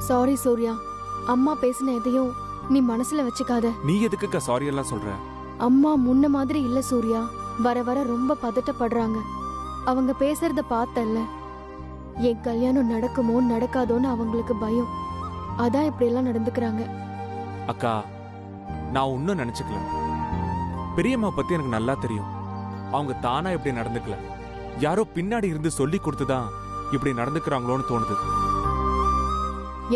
Sorry Surya, அம்மா பேசின எதையும் நீ மனசுல வச்சுக்காத. நீ எதுக்குக்கா சாரி எல்லாம் சொல்ற? அம்மா முன்ன மாதிரி இல்ல சூர்யா, வர வர ரொம்ப பதட்டப்படுறாங்க. அவங்க பேசுறத பார்த்தல்ல, என் கல்யாணம் நடக்குமோ நடக்காதோன்னு அவங்களுக்கு பயம். அதான் இப்படி எல்லாம் நடந்துக்கிறாங்க. அக்கா, நான் ஒன்னும் நினைச்சுக்கல. பெரியம்மா பத்தி எனக்கு நல்லா தெரியும். அவங்க தானா இப்படி நடந்துக்கல, யாரோ பின்னாடி இருந்து சொல்லி கொடுத்துதான் இப்படி நடந்துக்கிறாங்களோன்னு தோணுது.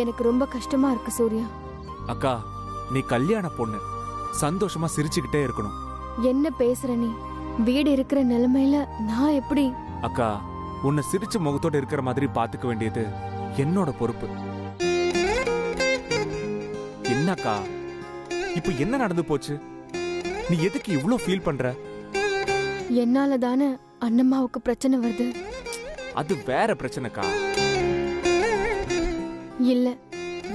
எனக்கு ரொம்ப கஷ்டமா இருக்கு சூர்யா. அக்கா, நீ கல்யாண பொண்ணு, சந்தோஷமா சிரிச்சுக்கிட்டே இருக்கணும். என்ன பேசுற நீ? வீடு இருக்கிற நிலைமையில நான் எப்படி? அக்கா, உன்னை சிரிச்ச முகத்தோட இருக்கிற மாதிரி பாத்துக்க வேண்டியது என்னோட பொறுப்பு. என்னக்கா, இப்ப என்ன நடந்து போச்சு? நீ எதுக்கு இவ்ளோ ஃபீல் பண்ற? என்னால தானே அண்ணம்மாவுக்கு பிரச்சனை வருது. அது வேற பிரச்சனைக்கா. இல்ல,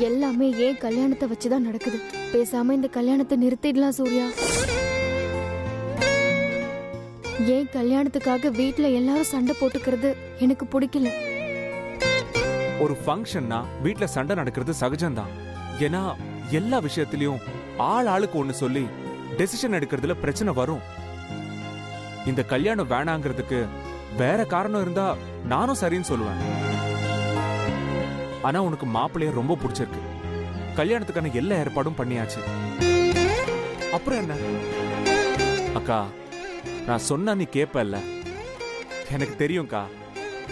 எல்லாமே ஏன் கல்யாணத்தை வச்சுதான் நடக்குது. பேசாம இந்த கல்யாணத்தை நிறுத்திடலாம் சூர்யா. ஏன் கல்யாணத்துக்காக வீட்ல எல்லாரும் சண்டை போட்டுக்கிறது எனக்கு பிடிக்கல. ஒரு ஃபங்க்ஷன்னா வீட்ல சண்டை நடக்கிறது சகஜம்தான். ஏன்னா எல்லா விஷயத்திலயும் ஆளுக்கு ஒண்ணு சொல்லி டெசிஷன் எடுக்கிறதுல பிரச்சனை வரும். இந்த கல்யாணம் வேணாங்கிறதுக்கு வேற காரணம் இருந்தா நானும் சரின்னு சொல்லுவேன். ஆனா உனக்கு மாப்பிள்ளைய ரொம்ப பிடிச்சிருக்கு, கல்யாணத்துக்கான எல்லா ஏற்பாடும் பண்ணியாச்சு. அப்புறம் என்ன? அக்கா, நான் சொன்னா நீ கேப்பல்ல. எனக்கு தெரியும்க்கா,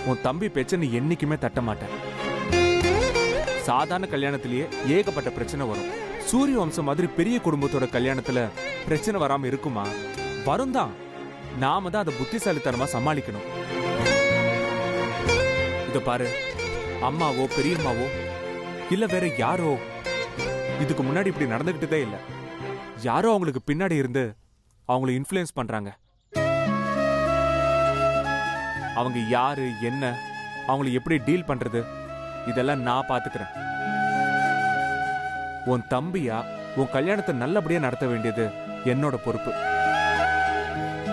உன் தம்பி பேச்ச நீ என்னைக்குமே தட்ட மாட்டேன். சாதாரண கல்யாணத்திலேயே ஏகப்பட்ட பிரச்சனை வரும். சூரிய வம்சம் மாதிரி பெரிய குடும்பத்தோட கல்யாணத்துல பிரச்சனை வராம இருக்குமா? வரும் தான். நாம தான் அதை புத்திசாலித்தனமா சமாளிக்கணும். இத பாரு, அம்மாவோ பெரியம்மாவோ இல்ல வேற யாரோ இதுக்கு முன்னாடி இப்படி நடந்துகிட்டதே இல்ல. யாரோ அவங்களுக்கு பின்னாடி இருந்து அவங்களை இன்ஃப்ளூயன்ஸ் பண்றாங்க. அவங்க யாரு, என்ன, அவங்களை எப்படி டீல் பண்றது, இதெல்லாம் நான் பாத்துக்கிறேன். உன் தம்பியா உன் கல்யாணத்தை நல்லபடியா நடத்த வேண்டியது என்னோட பொறுப்பு.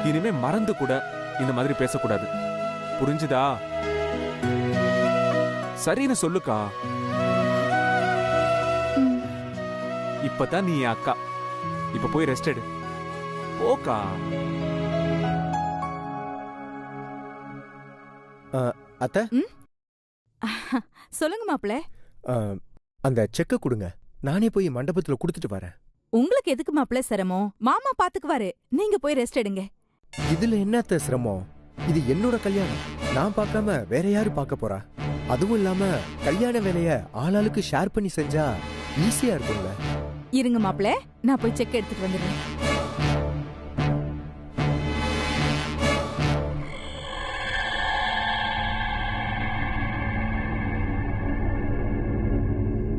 இனிமே மறந்து கூட இந்த மாதிரி பேசக்கூடாது, புரிஞ்சுதா? சரின்னு சொல்லுக்கா. இப்பதான் நீ அக்கா, இப்ப போய் ரெஸ்ட் எடு. ஓகா. அத்தை, சொல்லுங்க மாப்ள. அந்த செக்க கொடுங்க, நானே போய் மண்டபத்துல கொடுத்துட்டு வரேன். உங்களுக்கு எதுக்கு மாப்ள சிரமம்? மாமா பாத்துக்குவாரு, நீங்க போய் ரெஸ்ட் எடுங்க. இதுல என்னத்த சிரமம்? இது என்னோட கல்யாணம், நான் பார்க்காம வேற யாரு பார்க்க போறா? அதுவும் இல்லாம கல்யாண வேலைய ஆளாளுக்கு ஷேர் பண்ணி செஞ்சா ஈஸியா இருக்கும்ல. இருங்க மாப்ள, நான் போய் செக் எடுத்துட்டு வந்துடுறேன்.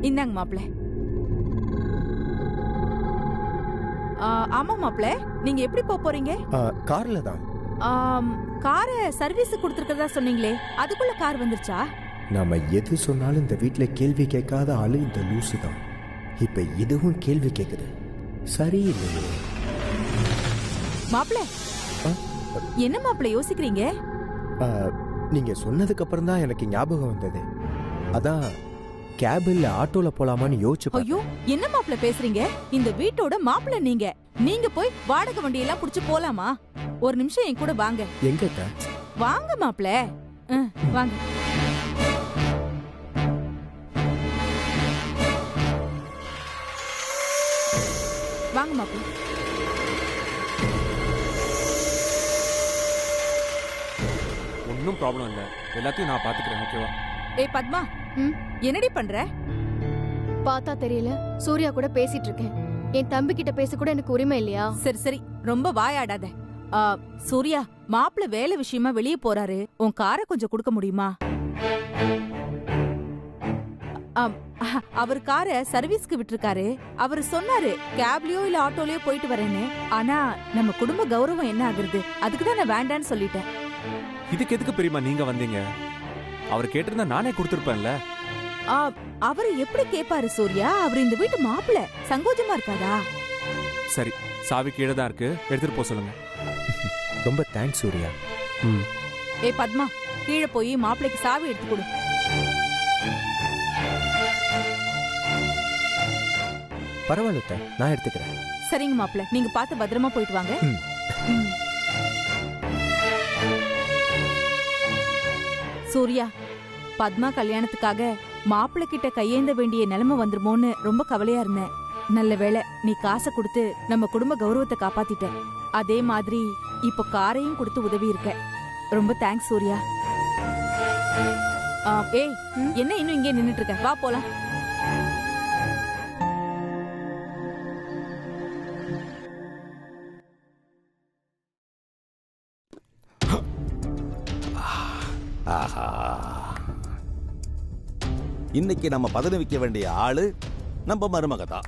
இந்தாங்க மாப்ள. ஆமா மாப்ள, நீங்க எப்படி போறீங்க? கார்ல தான். காரை சர்வீஸ் கொடுத்துருக்கதா சொன்னீங்களே, அதுக்குள்ள கார் வந்துருச்சா? நாம எது சொன்னாலும் இந்த வீட்ல கேள்வி கேட்காத ஆளு இந்த லூசு தான். இப்ப இதுவும் கேள்வி கேக்குது, சரியில்லையே. மாப்ள, என்ன மாப்ள யோசிக்கிறீங்க? நீங்க சொன்னதுக்கு அப்புறம் தான் எனக்கு ஞாபகம் வந்தது. அதான் கேப் இல்ல ஆட்டோல போலாமான்னு யோசிச்சு. ஐயோ, என்ன மாப்ள பேசுறீங்க? இந்த வீட்டோட மாப்ள நீங்க. நீங்க போய் வாடகை வண்டியெல்லாம் புடிச்சு போலாமா? ஒரு நிமிஷம் என் கூட வாங்க. எங்க? வாங்க மாப்ள, வாங்க. வாங்க மாப்ள. ஒன்னும் ப்ராப்ளம் இல்ல, எல்லாத்தையும் நான் பாத்துக்கிறேன். ஓகேவா? ஏய் பத்மா, என்னடி பண்ற? பார்த்தா தெரியல, சூர்யா கூட பேசிட்டு இருக்கேன். என் தம்பி கிட்ட பேச கூட எனக்கு உரிமை இல்லையா? சரி சரி, ரொம்ப வாயாடாத. சூர்யா, மாப்பிள்ள வேலை விஷயமா வெளியே போறாரு, உன் காரை கொஞ்சம் கொடுக்க முடியுமா? அவர் காரை சர்வீஸ்க்கு விட்டுருக்காரு. அவர் சொன்னாரு கேப்லயோ இல்ல ஆட்டோலயோ போயிட்டு வரேன்னு. ஆனா நம்ம குடும்ப கௌரவம் என்ன ஆகுறது, அதுக்குதான் நான் வேண்டான்னு சொல்லிட்டேன். இதுக்கு எதுக்கு பெரியமா நீங்க வந்தீங்க? அவர் கேட்டிருந்தா நானே கொடுத்திருப்பேன்ல. அவரு எப்படி கேட்பாரு சூர்யா? அவர் இந்த வீட்டு மாப்பிள்ள, சங்கோஜமா இருக்காதா? சரி, சாவி கீழே தான் இருக்கு, எடுத்துட்டு போக சொல்லுங்க. ரொம்ப தேங்க்ஸ் சூர்யா. ஏய் பத்மா, கீழே போய் மாப்பிள்ளைக்கு சாவி எடுத்து கொடு. பரவாயில்ல அத்தை, நான் எடுத்துக்கிறேன். சரிங்க மாப்பிள்ள, நீங்க பார்த்து பத்திரமா போயிட்டு வாங்க. ம். ம். சூர்யா, பத்மா கல்யாணத்துக்காக மாப்பிள்ளை கிட்ட கையேந்த வேண்டிய நிலைமை வந்துருமோன்னு ரொம்ப கவலையா இருந்தேன். நல்ல வேளை நீ காசை கொடுத்து நம்ம குடும்ப கௌரவத்தை காப்பாத்திட்ட. அதே மாதிரி இப்ப காரையும் கொடுத்து உதவி இருக்க. ரொம்ப தேங்க்ஸ் சூர்யா. ஏய், என்ன இன்னும் இங்கே நின்னுட்டு இருக்க? வா போலாம். ஆஹா, இன்னைக்கு நம்ம பதனி வைக்க வேண்டிய ஆளு நம்ம மருமக தான்.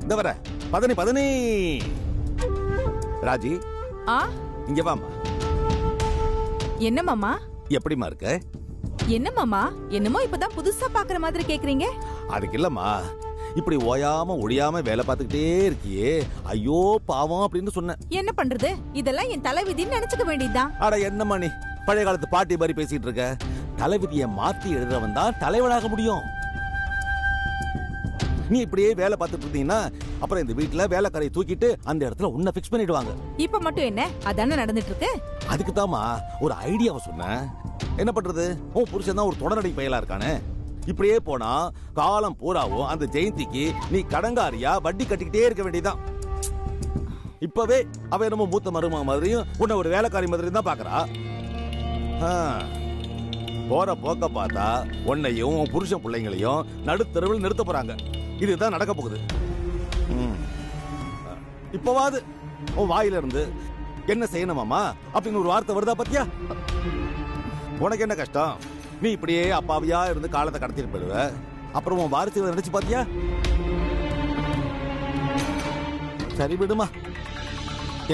இந்த வர பதனி ராஜி, இங்க வாமா. என்ன மாமா? எப்படிமா இருக்க? என்ன மாமா, என்னமோ இப்பதான் புதுசா பாக்குற மாதிரி கேக்குறீங்க. அதுக்கு இல்லம்மா, இப்படி ஓயாம ஒழியாம வேலை பார்த்துக்கிட்டே இருக்கியே, ஐயோ பாவம் அப்படின்னு சொன்னேன். என்ன பண்றது, இதெல்லாம் என் தலைவிதின்னு நினைச்சுக்க வேண்டியதுதான். அட என்னம்மா நீ பழைய காலத்து பாட்டி மாதிரி பேசிட்டு இருக்க? தலைவிதியை மாத்தி எழுதுறவன் தான் தலைவனாக முடியும். நீ இப்படியே வேலை பார்த்துட்டு இருந்தீங்கன்னா அப்புறம் இந்த வீட்டுல வேலைக்காரையை தூக்கிட்டு அந்த இடத்துல உன்னை பிக்ஸ் பண்ணிடுவாங்க. இப்ப மட்டும் என்ன, அதானே நடந்துட்டு இருக்கு. அதுக்கு தாமா ஒரு ஐடியாவை சொன்னேன். என்ன பண்றது, உன் புருஷன் தான் ஒரு தொடர்நடை பயலா இருக்கானே. இப்படியே போனா காலம் பூராவும் அந்த ஜெயந்திக்கு நீ கடங்காரியா வட்டி கட்டிக்கிட்டே இருக்க வேண்டியதான். இப்பவே அவ என்னமோ மூத்த மருமக மாதிரியும் உன்னை ஒரு வேலைக்காரி மாதிரியும் தான் பாக்குறா. போற போக்க பார்த்தா உன்னையும் உன் புருஷன் பிள்ளைங்களையும் நடுத்தருவில் நிறுத்த போறாங்க. இதுதான் நடக்க போகுது. இப்பவாது உன் வாயில இருந்து என்ன செய்யணுமாமா அப்படின்னு ஒரு வார்த்தை வருதா பத்தியா? உனக்கு என்ன கஷ்டம்? நீ இப்படியே அப்பாவியா இருந்து காலத்தை கடத்திட்டு போயிடுவ. அப்புறம் உன் வாரிசு நினைச்சு பாத்தியா? சரி விடுமா,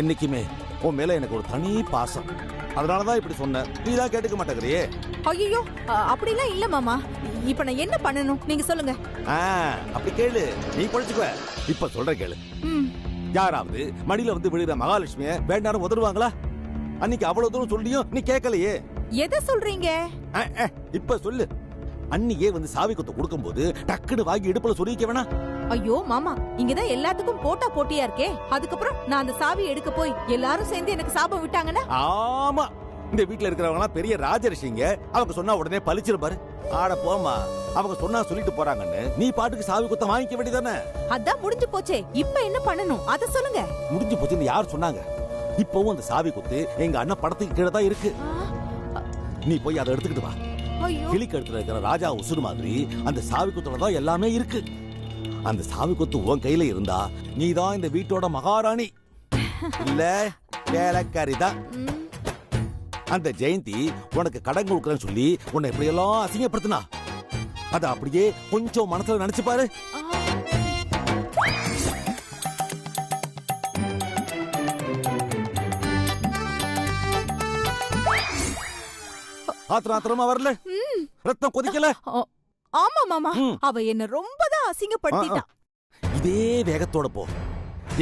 என்னைக்குமே உன் மேல எனக்கு ஒரு தனி பாசம். அதனாலதான் இப்படி சொன்ன. நீதான் கேட்டுக்க மாட்டேங்கிறியே. ஐயோ, அப்படிலாம் இல்ல மாமா. இப்ப நான் என்ன பண்ணணும் நீங்க சொல்லுங்க. அப்படி கேளு, நீ பொழைச்சுக்குவ. இப்ப சொல்ற கேளு. யாராவது மடியில வந்து விழுற மகாலட்சுமிய வேண்டாம் உதருவாங்களா? அன்னைக்கு அவ்வளவு தூரம் சொல்லியும் நீ கேட்கலையே. எதை சொல்றீங்க? இப்ப சொல்லு. அன்னியே வந்து சாவி கொத்த கொடுக்கும் போது டக்குனு வாங்கி இடுப்புல சொல்லிக்க வேணா? ஐயோ மாமா, இங்கதான் எல்லாத்துக்கும் போட்டா போட்டியா இருக்கே. அதுக்கப்புறம் நான் அந்த சாவி எடுக்க போய் எல்லாரும் சேர்ந்து எனக்கு சாபம் விட்டாங்கன்னா? ஆமா, இந்த வீட்டுல இருக்கிறவங்க பெரிய ராஜரிஷிங்க. அவங்க சொன்னா உடனே பழிச்சிரும் பாரு. ஆட போமா, அவங்க சொன்னா சொல்லிட்டு போறாங்கன்னு நீ பாட்டுக்கு சாவி கொத்த வாங்கிக்க வேண்டியதானே? அதான் முடிஞ்சு போச்சே. இப்ப என்ன பண்ணணும் அத சொல்லுங்க. முடிஞ்சு போச்சுன்னு யார் சொன்னாங்க? இப்பவும் அந்த சாவி கொத்து எங்க அண்ணன் படத்துக்கு கீழே தான் இருக்கு. நீ போய் அதை எடுத்துக்கிட்டு வா. கிளிக்கு எடுத்துல இருக்கிற ராஜா உசுறு மாதிரி அந்த சாவி கொத்துல தான் எல்லாமே இருக்கு. அந்த சாவி கொத்து உன் கையில இருந்தா நீதான் இந்த வீட்டோட மகாராணி, இல்ல வேலைக்காரி தான். அந்த ஜெயந்தி உனக்கு கடன் கொடுக்கறேன்னு சொல்லி உன்னை எப்படி எல்லாம் அசிங்கப்படுத்தினா அத அப்படியே கொஞ்சம் மனசுல நினைச்சு பாரு. ஆத்திரமா வரல, ரத்தம் கொதிக்கல. ஆமா மாமா, அவ என்ன ரொம்பதான் அசிங்கப்படுத்திட்டா. இதே வேகத்தோட போ.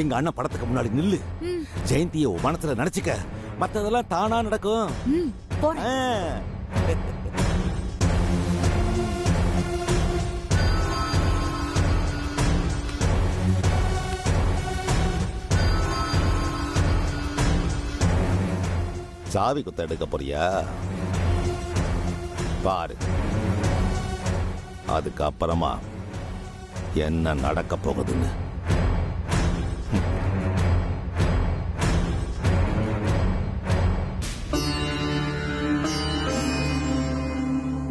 எங்க அண்ணன் படத்துக்கு முன்னாடி நில்லு. ஜெயந்திய மனசுல நினைச்சுக்க, மத்ததெல்லாம் தானா நடக்கும். சாவி குத்த எடுக்க போறியா? பாரு, அதுக்கப்புறமா என்ன நடக்க போகுதுன்னு.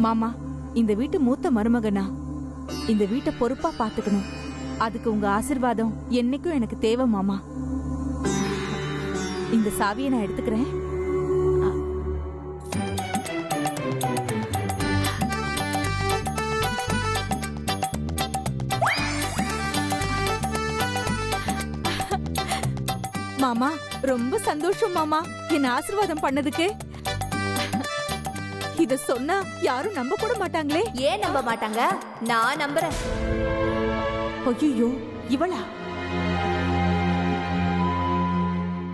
மாமா, இந்த வீட்டு மூத்த மருமகனா, இந்த வீட்டை பொறுப்பா பாத்துக்கணும். அதுக்கு உங்க ஆசீர்வாதம் என்னைக்கும் எனக்கு தேவை மாமா. இந்த சாவியை நான் எடுத்துக்கிறேன். மாமா, ரொம்ப சந்தோஷம் மாமா, என்ன ஆசீர்வாதம் பண்ணதுக்கு. இத சொன்னா யாரும் நம்ப கூட மாட்டாங்களே. ஏன் நம்ப மாட்டாங்க? நான் நம்புறேன். ஐயோ, இவளா?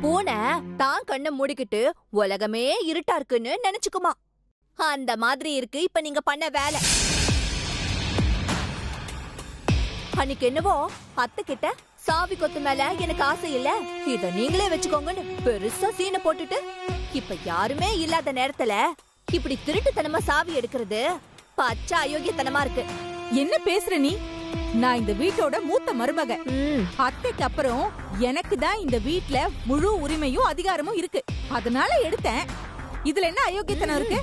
பூனை தான் கண்ணை மூடிக்கிட்டு உலகமே இருட்டா இருக்குன்னு நினைச்சுக்குமா. அந்த மாதிரி இருக்கு இப்ப நீங்க பண்ண வேலை. அன்னைக்கு என்னவோ அத்தை கிட்ட சாவி கொத்து மேல எனக்கு ஆசை இல்ல, இத நீங்களே வச்சுக்கோங்கன்னு பெருசா சீனை போட்டுட்டு இப்ப யாருமே இல்லாத நேரத்துல இப்படி திருட்டுத்தனமா சாவி எடுக்கிறது பச்சை அயோக்கியத்தனமா இருக்கு. என்ன பேசுற நீ? நான் இந்த வீட்டோட மூத்த மருமக. அத்தைக்கு அப்புறம் எனக்கு தான் இந்த வீட்ல முழு உரிமையும் அதிகாரமும் இருக்கு. அதனால எடுத்தேன். இதுல என்ன அயோக்கியத்தனம் இருக்கு?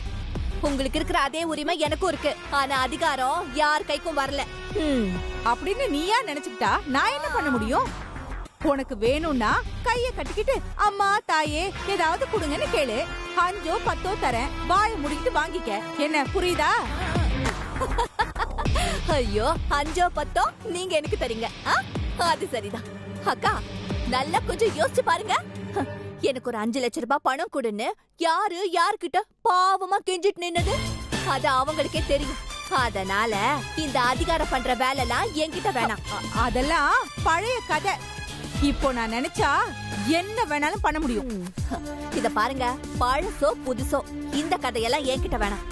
உங்களுக்கு இருக்கிற அதே உரிமை எனக்கும் இருக்கு. ஆனா அதிகாரம் யார் கைக்கும் வரல. அப்படின்னு நீயா நினைச்சுக்கிட்டா நான் என்ன பண்ண முடியும்? உனக்கு வேணும்னா கைய கட்டிக்கிட்டு அம்மா தாயே ஏதாவது கொடுங்கன்னு கேளு. 5 10 தரேன், வாயை முடிக்கிட்டு வாங்கிக்க. என்ன புரியுதா? ஐயோ 5 10 நீங்க எனக்கு தரீங்க. அது சரிதான். அக்கா நல்லா கொஞ்சம் யோசிச்சு பாருங்க. எனக்கு ஒரு 5 லட்சம் ரூபாய் பணம் கொடுன்னு யார்கிட்ட பாவமா கெஞ்சிட்டு நின்னது அது அவங்களுக்கே தெரியும். அதனால இந்த அதிகாரம் பண்ற வேலைலாம் என்கிட்ட வேணாம். அதெல்லாம் பழைய கதை. இப்போ நான் நினைச்சா என்ன வேணாலும் பண்ண முடியும். இத பாருங்க, பழசோ புதுசோ இந்த கதையெல்லாம் என்கிட்ட வேணாம்.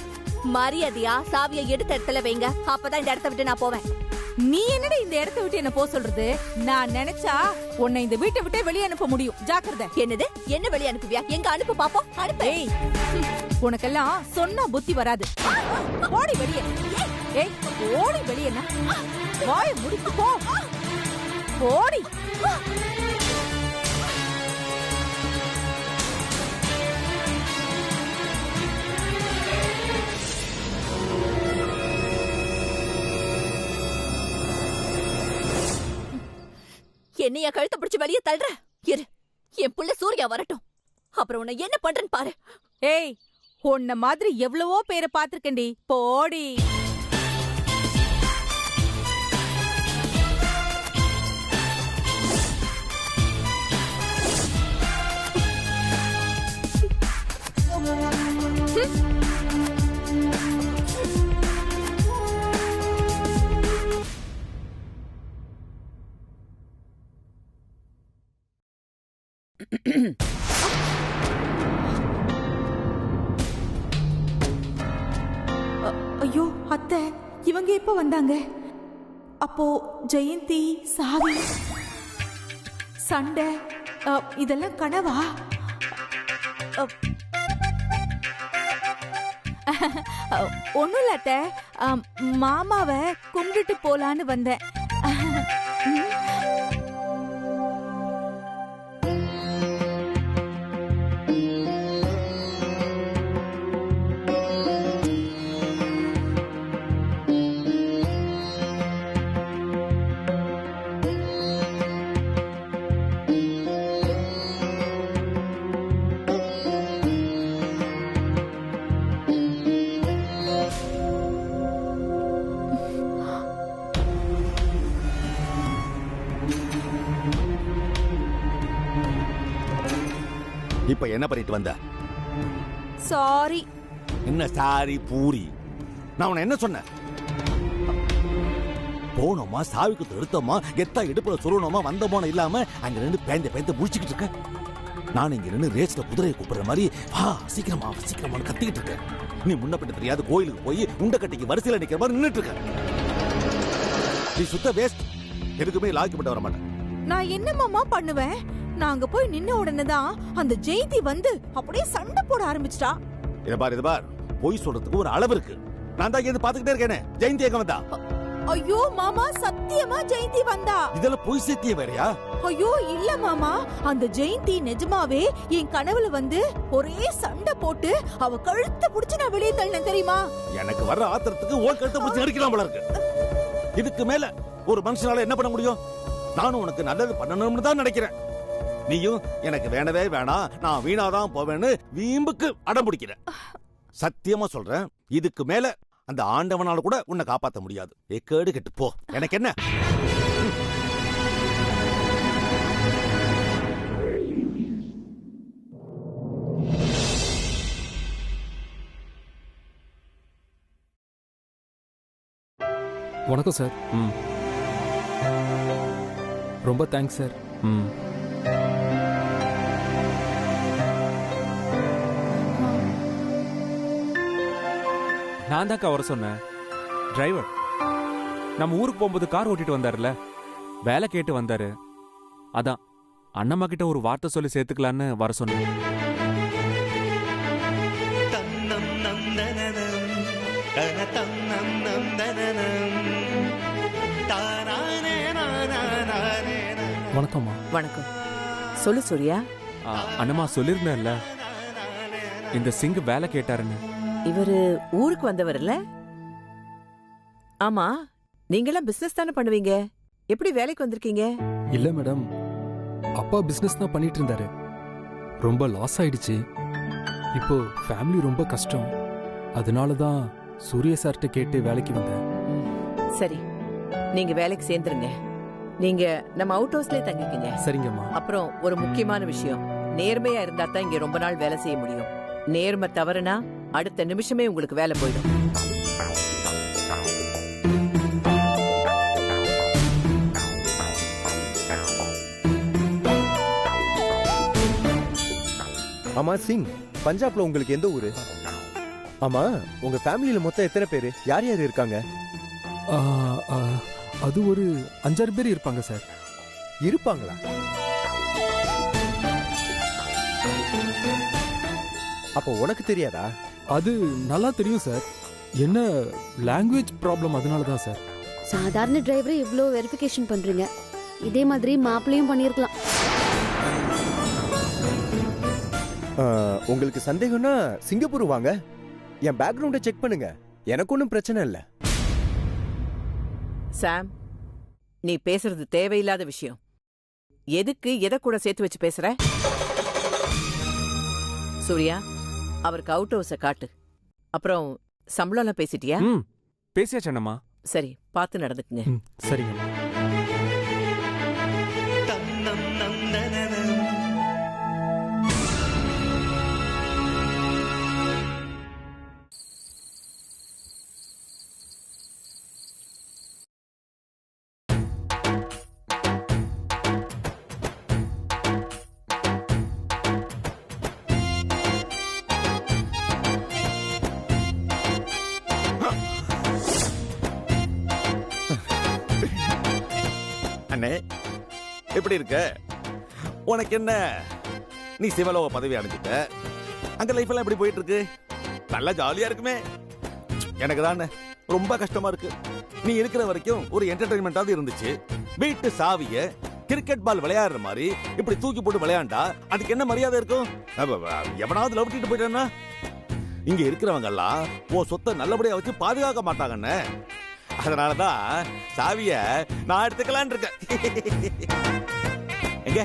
மரியாதையா சாவியை எடுத்த இடத்துல வைங்க. அப்பதான் இந்த இடத்த விட்டு நான் போவேன். நீ என்னடி இந்த இடத்த விட்டு என்ன போ சொல்றது? நான் நினைச்சா உன்னை இந்த வீட்டை விட்டு வெளியே அனுப்ப முடியும். ஜாக்கிரதை. என்னது? என்ன வெளியே அனுப்புவியா? எங்க அனுப்பு பாப்போம். அனுப்பு. உனக்கெல்லாம் சொன்னா புத்தி வராது. ஓடி வெளியே. ஏய் ஓடி வெளியே. வாய முடிச்சு போ. ஓடி. என்னைய கழுத்தை பிடிச்சு வெளியே தள்ளுற? இரு, என் புள்ள சூர்யா வரட்டும், அப்புறம் உன்னை என்ன பண்றேன்னு பாரு. ஏய், உன்ன மாதிரி எவ்வளவோ பேரை பாத்திருக்கேன்டி. போடி. ஐயோ அத்தை, இவங்க எப்ப வந்தாங்க? அப்போ ஜெயந்தி, சாவி, சண்டை இதெல்லாம் கனவா? ஒண்ணும் இல்ல அத்தை, மாமாவை கும்பிட்டு போலான்னு வந்தேன். இப்ப என்ன பண்ணிட்டு வந்த? சாரி. என்ன சாரி பூரி? நான் உன்னை என்ன சொன்னேன்? போனோமா, சாவிக்கு எடுத்தோமா, கெத்தா இடுப்புல சொல்லணுமா, வந்தோமா இல்லாம அங்க நின்று பேந்த முடிச்சுக்கிட்டு இருக்க. நான் இங்க நின்று ரேஸ்ல குதிரையை கூப்பிடுற மாதிரி வா சீக்கிரமா சீக்கிரமா கத்திக்கிட்டு இருக்கேன். நீ முன்ன பின்ன தெரியாது கோயிலுக்கு போய் உண்ட கட்டிக்கு வரிசையில நிக்கிற மாதிரி நின்னுட்டு இருக்க. நீ சுத்த வேஸ்ட். எதுக்குமே லாக்கிப்பட்டு வர மாட்டேன். நான் என்ன மாமா பண்ணுவேன்? நாங்க போய் நின்ன உடனே தான் அந்த ஜெயந்தி வந்து அப்படியே சண்டை போட ஆரம்பிச்சிட்டா. இத பார், போய் சொல்றதுக்கு ஒரு அளவு இருக்கு. நான் தான் இங்க பாத்துக்கிட்டே இருக்கேனே. ஜெயந்தி எங்க வந்தா? ஐயோ மாமா, சத்தியமா ஜெயந்தி வந்தா. இதெல்லாம் போய் சத்தியம் வேறயா? ஐயோ இல்ல மாமா, அந்த ஜெயந்தி நிஜமாவே என் கனவுல வந்து ஒரே சண்டை போட்டு அவ கழுத்தை புடிச்சு நான் வெளியே தள்ளினேன் தெரியுமா? எனக்கு வர்ற ஆத்திரத்துக்கு ஓ கழுத்தை புடிச்சு நடிக்கலாம் போல இருக்கு. இதுக்கு மேல ஒரு மனுஷனால என்ன பண்ண முடியும்? நானும் உனக்கு நல்லது பண்ணணும்னு தான் நினைக்கிறேன். நீயும் எனக்கு வேணவே வேணாம், நான் வீணாதான் போவேன்னு வீம்புக்கு அடம் பிடிக்கிற. சத்தியமா சொல்றேன், இதுக்கு மேல அந்த ஆண்டவனால கூட உன்னை காப்பாத்த முடியாது. கேடு கெட்டு போ. எனக்கு என்ன? வணக்கம் சார். ரொம்ப தேங்க்ஸ் சார். நான் தான்க்கா வர சொன்னேன். டிரைவர் நம்ம ஊருக்கு போகும்போது கார் ஓட்டிட்டு வந்தாருல, வேலை கேட்டு வந்தாரு. அதான் அண்ணம்மா கிட்ட ஒரு வார்த்தை சொல்லி சேர்த்துக்கலான்னு வர சொன்னேன். வணக்கம்மா. வணக்கம். சொல்லு சூர்யா. அண்ணம்மா சொல்லிருந்தேன்ல, இந்த சிங் வேலை கேட்டாருன்னு. இவரு ஊருக்கு வந்தவர் இல்ல? ஆமா, நீங்களாம் பிசினஸ் தானே பண்ணுவீங்க, எப்படி வேலைக்கு வந்திருக்கீங்க? இல்ல மேடம், அப்பா பிசினஸ் தான் பண்ணிட்டு இருந்தாரு. ரொம்ப லாஸ் ஆயிடுச்சு. இப்போ ஃபேமிலி ரொம்ப கஷ்டம். அதனால தான் சூர்யா சார்ட்ட கேட்டு வேலைக்கு வந்தேன். சரி, நீங்க வேலைக்கு சேர்ந்துருங்க. நீங்க நம்ம அவுட் ஹவுஸ்லயே தங்கிக்கங்க. சரிங்கம்மா. அப்புறம் ஒரு முக்கியமான விஷயம், நேர்மையா இருந்தா தான் இங்க ரொம்ப நாள் வேலை செய்ய முடியும். நேர்மை தவறுனா அடுத்த நிமிஷமே உங்களுக்கு வேலை போயிடும். ஆமா சிங், பஞ்சாப்ல உங்களுக்கு எந்த ஊரு? ஆமா, உங்க ஃபேமிலியில மொத்தம் எத்தனை பேரு? யார் யார் இருக்காங்க? ஆ, ஆ, அது ஒரு 5-6 பேர் இருப்பாங்க சார். இருப்பாங்களா? அப்போ உனக்கு தெரியாதா? அது நல்லா தெரியும் சார். என்ன லாங்குவேஜ் ப்ராப்ளம், அதனால தான் சார். சாதாரண டிரைவரை இவ்ளோ வெரிஃபிகேஷன் பண்றீங்க, இதே மாதிரி மாப்பிளையும் பண்ணிருக்கலாம். உங்களுக்கு சந்தேகம்னா சிங்கப்பூர் வாங்க, என் பேக்ரவுண்டை செக் பண்ணுங்க, எனக்கு ஒன்றும் பிரச்சனை இல்லை. சாம், நீ பேசுறது தேவையில்லாத விஷயம். எதுக்கு எதை கூட சேர்த்து வச்சு பேசுற? சூர்யா, அவருக்கு அவுட் ஹவுஸ காட்டு. அப்புறம் சம்பளம் எல்லாம் பேசிட்டியா? பேசியாச்சு அண்ணம்மா. சரி, பார்த்து நடந்துக்குங்க. சரிங்கம்மா. அண்ணே, எப்படி இருக்க? உனக்கு என்ன, நீ சிவலோக பதவி அடைஞ்சிட்ட, அங்க லைஃப் எல்லாம் எப்படி போயிட்டு இருக்கு? நல்லா ஜாலியா இருக்குமே. எனக்கு தான் ரொம்ப கஷ்டமா இருக்கு. நீ இருக்கிற வரைக்கும் ஒரு என்டர்டைன்மெண்டாவது இருந்துச்சு. வீட்டு சாவிய கிரிக்கெட் பால் விளையாடுற மாதிரி இப்படி தூக்கி போட்டு விளையாண்டா அதுக்கு என்ன மரியாதை இருக்கும்? எவனாவது லவ் போயிட்டான்னா இங்க இருக்கிறவங்க எல்லாம் உன் சொத்தை நல்லபடியா வச்சு பாதுகாக்க மாட்டாங்கன்னு. அதனாலதான் சாவிய நான் எடுத்துக்கலான் இருக்கேன். எங்க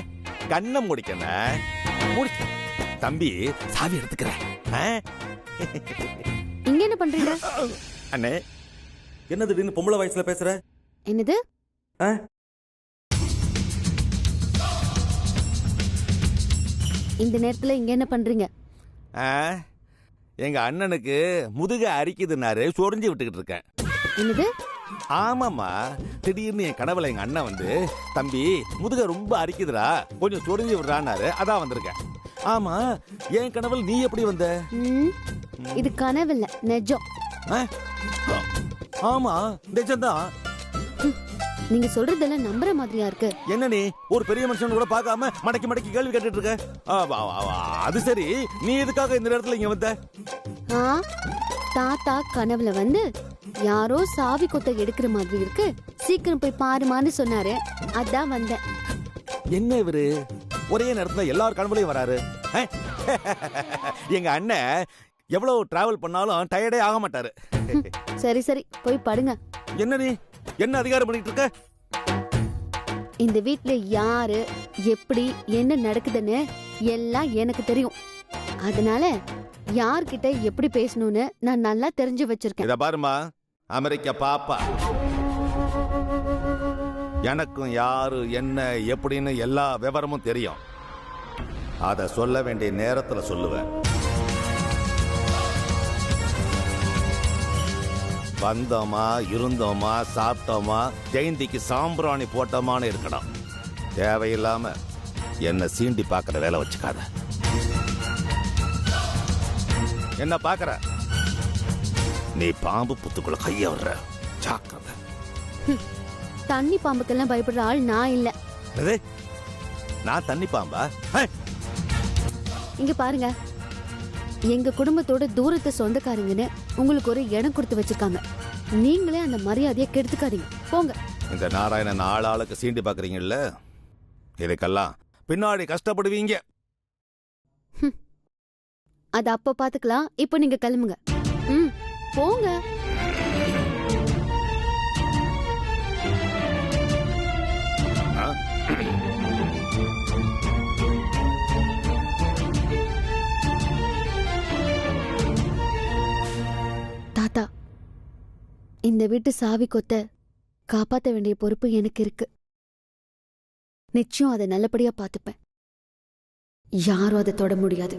கண்ணை முடிக்கண்ண தம்பி, சாவி எடுத்துக்கிறேன். இங்க என்ன பண்றீங்க? அண்ணே, என்ன திடீர்னு பொம்பளை வயசுல பேசுற? என்னது? இந்த நேரத்துல இங்க என்ன பண்றீங்க? எங்க அண்ணனுக்கு முதுக அரிக்குதுன்னாரு, சொரிஞ்சு விட்டுக்கிட்டு இருக்கேன். என்னது? ஆமாமா, திடீர்னு என் கனவுல எங்க அண்ணன் வந்து, தம்பி முதுக ரொம்ப அரிக்குதுடா, கொஞ்சம் சொரிஞ்சு விடுறான்னாரு, அதான் வந்திருக்கேன். ஆமா, என் கனவுல நீ எப்படி வந்த? இது கனவில்ல, நிஜம். ஆமா, நிஜம்தான். நீங்க சொல்றதெல்லாம் நம்புற மாதிரியா இருக்கு. என்ன நீ ஒரு பெரிய மனுஷன் கூட பார்க்காம மடக்கி மடக்கி கேள்வி கேட்டுட்டு இருக்க? அது சரி, நீ எதுக்காக இந்த நேரத்துல இங்க வந்த? தாத்தா கனவுல வந்து யாரோ சாவி கொத்த எடுக்கிற மாதிரி இருக்கு, சீக்கிரம் போய் பாருமான்னு சொன்னாரு, அதான் வந்தேன். என்ன இவரு ஒரே நேரத்துல எல்லார் கனவுலையும் வராரு? எங்க அண்ணன் எவ்வளவு டிராவல் பண்ணாலும் டயர்டே ஆக மாட்டாரு. சரி சரி, போய் படுங்க. என்ன நீ என்ன அதிகாரம் பண்ணிட்டு இருக்க? இந்த வீட்ல யாரு எப்படி என்ன நடக்குதுன்னு எல்லாம் எனக்கு தெரியும். அதனால யார்கிட்ட எப்படி பேசணும்னு நான் நல்லா தெரிஞ்சு வச்சிருக்கேன். இத பாருமா, அமெரிக்கா பாப்பா, எனக்கும் யாரு என்ன எப்படின்னு எல்லா விவரமும் தெரியும். அத சொல்ல வேண்டிய நேரத்துல சொல்லுவேன். வந்தோமா, இருந்தோமா, சாப்பிட்டோமா, ஜெயந்திக்கு சாம்பிராணி போட்டோமான்னு இருக்கணும். தேவையில்லாம என்ன சீண்டி பாக்குற வேலை வச்சுக்காத. என்ன பாக்குற? நீ பாம்பு புத்துக்குள்ள கைய விடுற, ஜாக்கிரதை. தண்ணி பாம்புக்கெல்லாம் பயப்படுற ஆள் நான் இல்ல. என்னது? நான் தண்ணி பாம்பா? இங்க பாருங்க, எங்க குடும்பத்தோட தூரத்து சொந்தக்காரங்கன்னு உங்களுக்கு ஒரு இடம் கொடுத்து வச்சிருக்காங்க. நீங்களே அந்த மரியாதையை கெடுத்துக்காதீங்க. போங்க. இந்த நாராயணன் ஆளாளுக்கு சீண்டி பாக்குறீங்கல்ல, இதுக்கெல்லாம் பின்னாடி கஷ்டப்படுவீங்க. அது அப்ப பாத்துக்கலாம். இப்ப நீங்க கிளம்புங்க. போங்க. தாத்தா, இந்த வீட்டு சாவி கொத்த காப்பாத்த வேண்டிய பொறுப்பு எனக்கு இருக்கு. நிச்சயம் அதை நல்லபடியா பாத்துப்பேன். யாரும் அதை தொட முடியாது.